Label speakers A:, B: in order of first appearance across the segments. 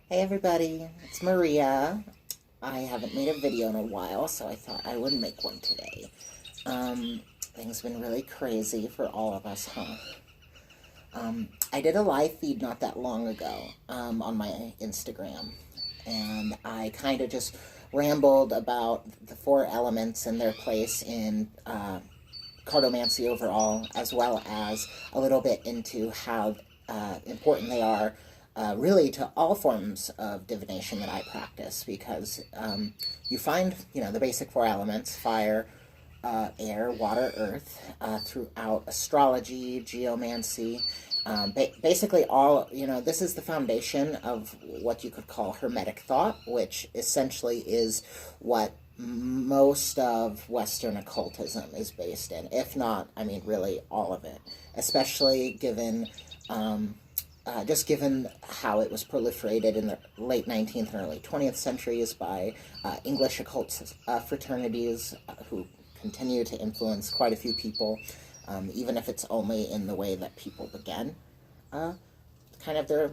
A: Hey everybody, it's Maria. I haven't made a video in a while, so I thought I would make one today. Things been really crazy for all of us, huh? I did a live feed not that long ago on my Instagram, and I kind of just rambled about the four elements and their place in cartomancy overall, as well as a little bit into how important they are really to all forms of divination that I practice, because you find, the basic four elements, fire, air, water, earth, throughout astrology, geomancy, basically all, this is the foundation of what you could call Hermetic thought, which essentially is what most of Western occultism is based in, if not, I mean, really all of it, especially given just given how it was proliferated in the late 19th and early 20th centuries by English occult fraternities who continue to influence quite a few people, even if it's only in the way that people began kind of their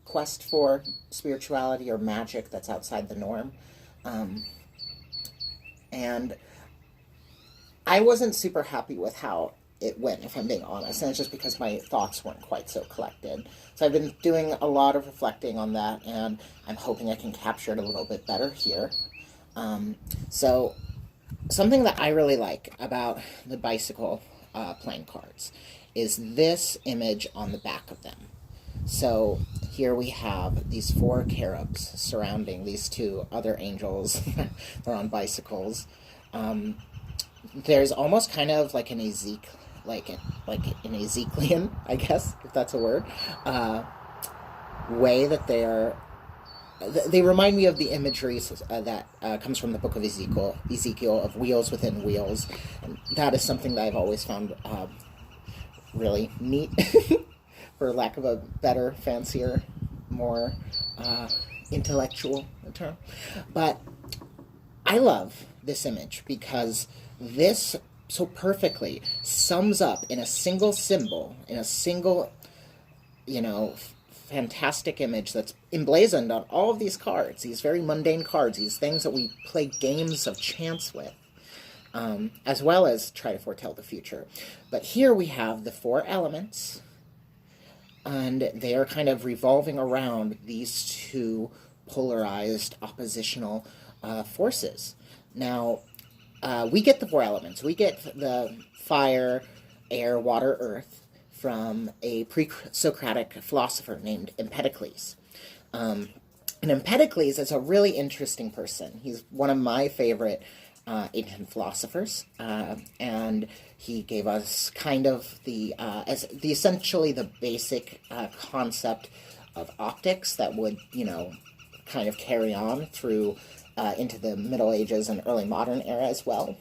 A: quest for spirituality or magic that's outside the norm. And I wasn't super happy with how it went, if I'm being honest, and it's just because my thoughts weren't quite so collected. So I've been doing a lot of reflecting on that, and I'm hoping I can capture it a little bit better here. So something that I really like about the bicycle playing cards is this image on the back of them. So here we have these four cherubs surrounding these two other angels. They're on bicycles. There's almost kind of like an like an Ezekielian, I guess, if that's a word, way that they remind me of the imagery that comes from the book of Ezekiel of wheels within wheels. And that is something that I've always found really neat, for lack of a better, fancier, more intellectual term. But I love this image because this so perfectly sums up in a single symbol, in a single, fantastic image that's emblazoned on all of these cards, these very mundane cards, these things that we play games of chance with, as well as try to foretell the future. But here we have the four elements, and they are kind of revolving around these two polarized oppositional forces. Now, we get the four elements. We get the fire, air, water, earth from a pre-Socratic philosopher named Empedocles. And Empedocles is a really interesting person. He's one of my favorite ancient philosophers, and he gave us kind of the essentially the basic concept of optics that would, kind of carry on through into the Middle Ages and early modern era as well.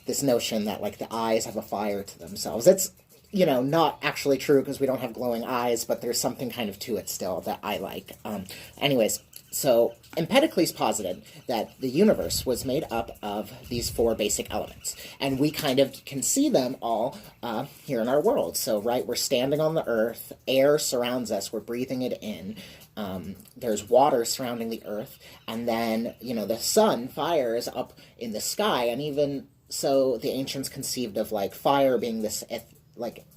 A: This notion that, like, the eyes have a fire to themselves. It's, not actually true because we don't have glowing eyes, but there's something kind of to it still that I like. Anyways, so Empedocles posited that the universe was made up of these four basic elements, and we kind of can see them all here in our world. So, right, we're standing on the earth, air surrounds us, we're breathing it in, there's water surrounding the earth, and then, the sun, fire, is up in the sky, and even so the ancients conceived of, like, fire being this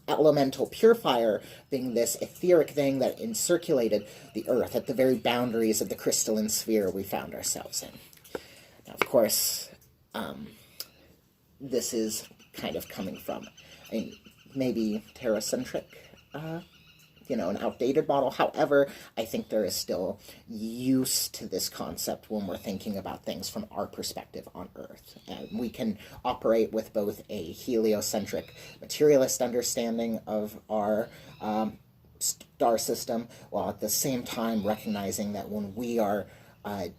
A: elemental pure fire being this etheric thing that encirculated the earth at the very boundaries of the crystalline sphere we found ourselves in. Now, of course, this is kind of coming from maybe Terra-centric, an outdated model. However, I think there is still use to this concept when we're thinking about things from our perspective on Earth. And we can operate with both a heliocentric materialist understanding of our star system, while at the same time recognizing that when we are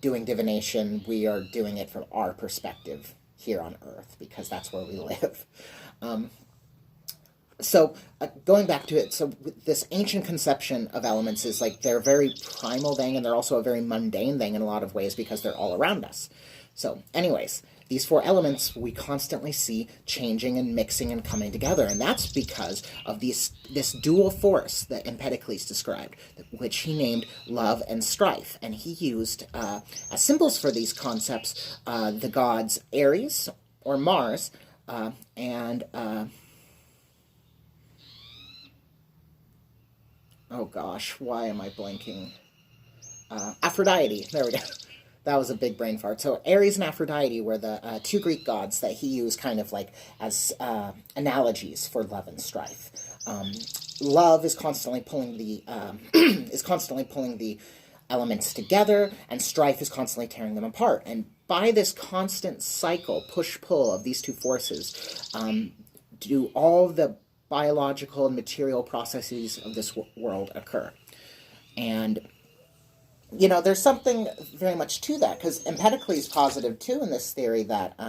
A: doing divination, we are doing it from our perspective here on Earth, because that's where we live. So, going back to it, so this ancient conception of elements is like they're a very primal thing, and they're also a very mundane thing in a lot of ways because they're all around us. So, anyways, these four elements we constantly see changing and mixing and coming together, and that's because of this dual force that Empedocles described, which he named love and strife. And he used as symbols for these concepts the gods Ares or Mars and oh gosh, why am I blanking? Aphrodite. There we go. That was a big brain fart. So Ares and Aphrodite were the two Greek gods that he used kind of like as analogies for love and strife. Love is constantly pulling the elements together, and strife is constantly tearing them apart. And by this constant cycle, push-pull of these two forces, do all the biological and material processes of this world occur. And you know, there's something very much to that, because Empedocles positive too in this theory that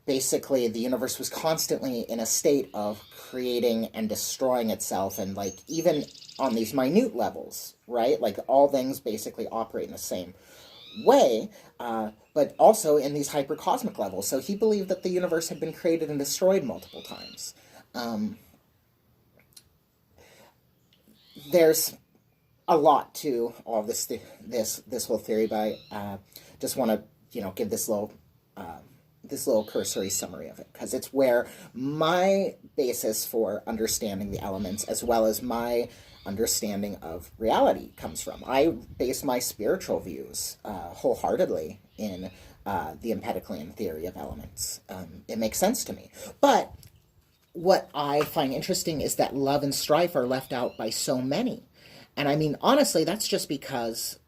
A: basically the universe was constantly in a state of creating and destroying itself, and like even on these minute levels, right? Like all things basically operate in the same way, but also in these hypercosmic levels. So he believed that the universe had been created and destroyed multiple times. There's a lot to all of this whole theory, but I just want to give this little cursory summary of it, because it's where my basis for understanding the elements as well as my understanding of reality comes from. I base my spiritual views wholeheartedly in the Empedoclean theory of elements. It makes sense to me, but what I find interesting is that love and strife are left out by so many. And I mean, honestly, that's just because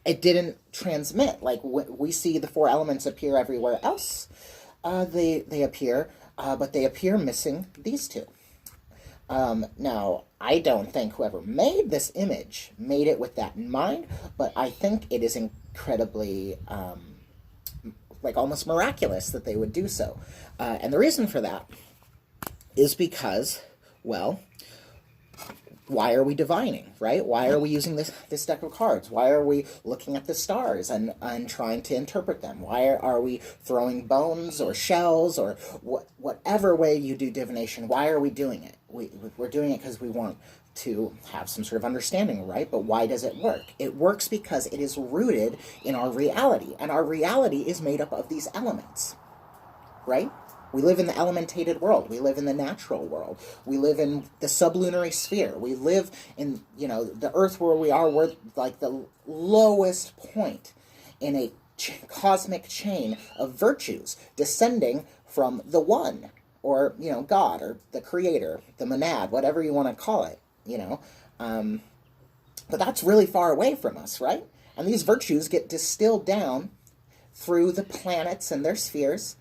A: it didn't transmit. Like, we see the four elements appear everywhere else. They appear, but they appear missing these two. Now, I don't think whoever made this image made it with that in mind, but I think it is incredibly, like, almost miraculous that they would do so. And the reason for that is because, well, why are we divining, right? Why are we using this deck of cards? Why are we looking at the stars and trying to interpret them? Why are we throwing bones or shells or whatever way you do divination? Why are we doing it? We're doing it because we want to have some sort of understanding, right? But why does it work? It works because it is rooted in our reality, and our reality is made up of these elements, right? We live in the elementated world. We live in the natural world. We live in the sublunary sphere. We live in, the Earth where we are. We're like the lowest point in a cosmic chain of virtues descending from the One, or, God, or the Creator, the Monad, whatever you want to call it, But that's really far away from us, right? And these virtues get distilled down through the planets and their spheres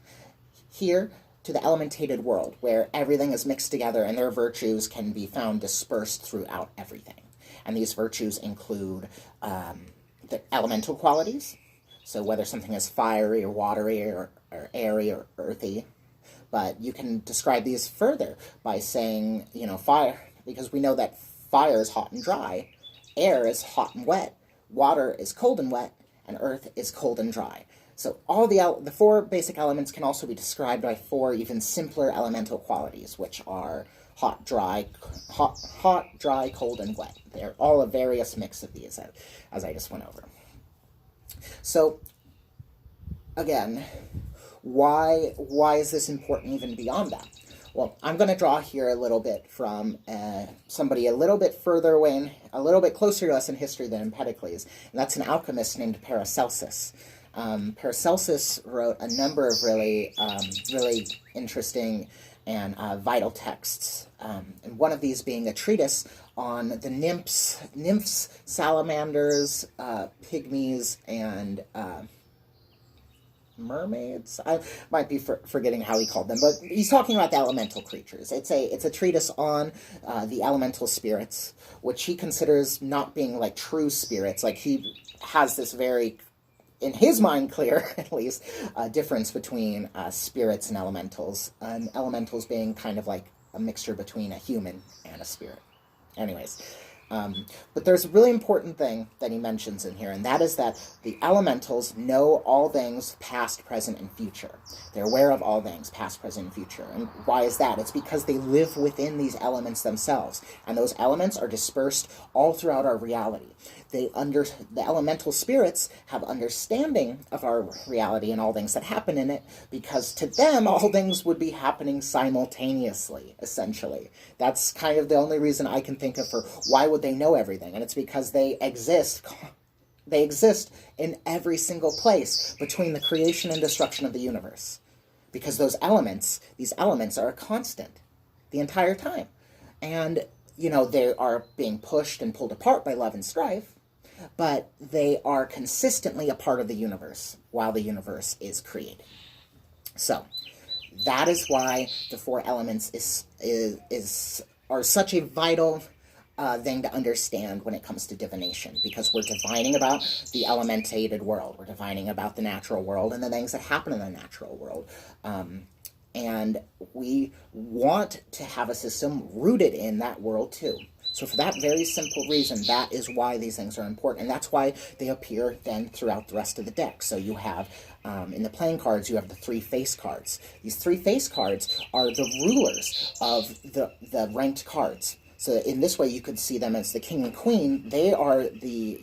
A: here to the elementated world, where everything is mixed together and their virtues can be found dispersed throughout everything. And these virtues include the elemental qualities, so whether something is fiery or watery or airy or earthy. But you can describe these further by saying, fire, because we know that fire is hot and dry, air is hot and wet, water is cold and wet, and earth is cold and dry. So all the four basic elements can also be described by four even simpler elemental qualities, which are hot, dry, cold, and wet. They're all a various mix of these, as I just went over. So, again, why is this important even beyond that? Well, I'm going to draw here a little bit from somebody a little bit further away and a little bit closer to us in history than Empedocles, and that's an alchemist named Paracelsus. Paracelsus wrote a number of really interesting and vital texts, and one of these being a treatise on the nymphs, salamanders, pygmies, and mermaids. I might be forgetting how he called them, but he's talking about the elemental creatures. It's a treatise on the elemental spirits, which he considers not being like true spirits. Like, he has this very, in his mind, clear, at least, difference between spirits and elementals being kind of like a mixture between a human and a spirit. Anyways, But there's a really important thing that he mentions in here, and that is that the elementals know all things past, present, and future. They're aware of all things past, present, and future. And why is that? It's because they live within these elements themselves, and those elements are dispersed all throughout our reality. The elemental spirits have understanding of our reality and all things that happen in it, because to them all things would be happening simultaneously, essentially. That's kind of the only reason I can think of for why would they know everything, and it's because they exist in every single place between the creation and destruction of the universe, because these elements are a constant the entire time. And they are being pushed and pulled apart by love and strife, but they are consistently a part of the universe while the universe is created. So that is why the four elements are such a vital thing to understand when it comes to divination, because we're divining about the elementated world, we're divining about the natural world and the things that happen in the natural world. And we want to have a system rooted in that world too. So for that very simple reason, that is why these things are important. And that's why they appear then throughout the rest of the deck. So you have, in the playing cards, you have the three face cards. These three face cards are the rulers of the ranked cards. So in this way, you could see them as the king and queen. They are the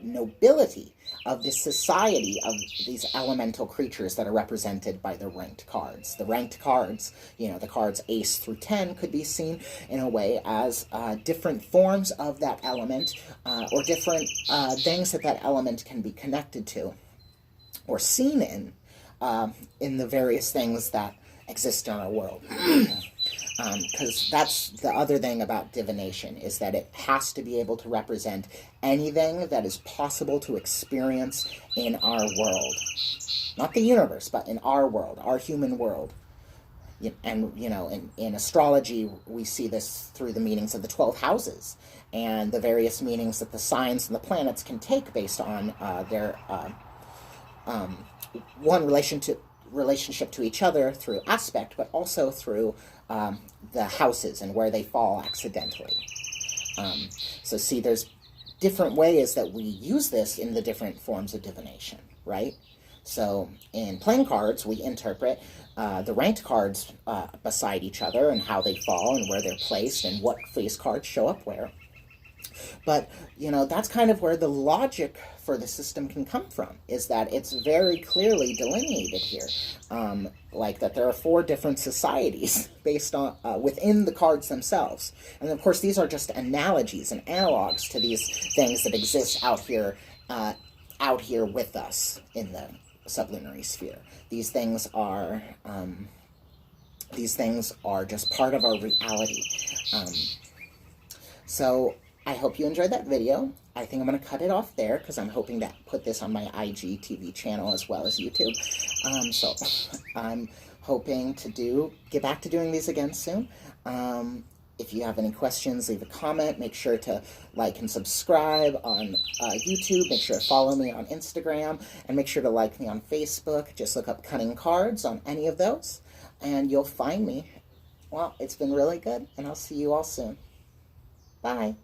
A: nobility of the society of these elemental creatures that are represented by the ranked cards. The ranked cards, the cards ace through 10 could be seen in a way as different forms of that element, or different things that element can be connected to or seen in the various things that exist in our world. Because that's the other thing about divination, is that it has to be able to represent anything that is possible to experience in our world. Not the universe, but in our world, our human world. And, in astrology, we see this through the meanings of the 12 houses and the various meanings that the signs and the planets can take based on their relationship to each other through aspect, but also through the houses and where they fall accidentally. So see, there's different ways that we use this in the different forms of divination, right? So in playing cards, we interpret the ranked cards beside each other and how they fall and where they're placed and what face cards show up where. But, that's kind of where the logic for the system can come from, is that it's very clearly delineated here. Like that there are four different societies based on within the cards themselves. And of course, these are just analogies and analogs to these things that exist out here with us in the sublunary sphere. These things are just part of our reality. So I hope you enjoyed that video. I think I'm going to cut it off there because I'm hoping to put this on my IGTV channel as well as YouTube. So I'm hoping to get back to doing these again soon. If you have any questions, leave a comment. Make sure to like and subscribe on YouTube. Make sure to follow me on Instagram. And make sure to like me on Facebook. Just look up Cunning Cards on any of those. And you'll find me. Well, it's been really good. And I'll see you all soon. Bye.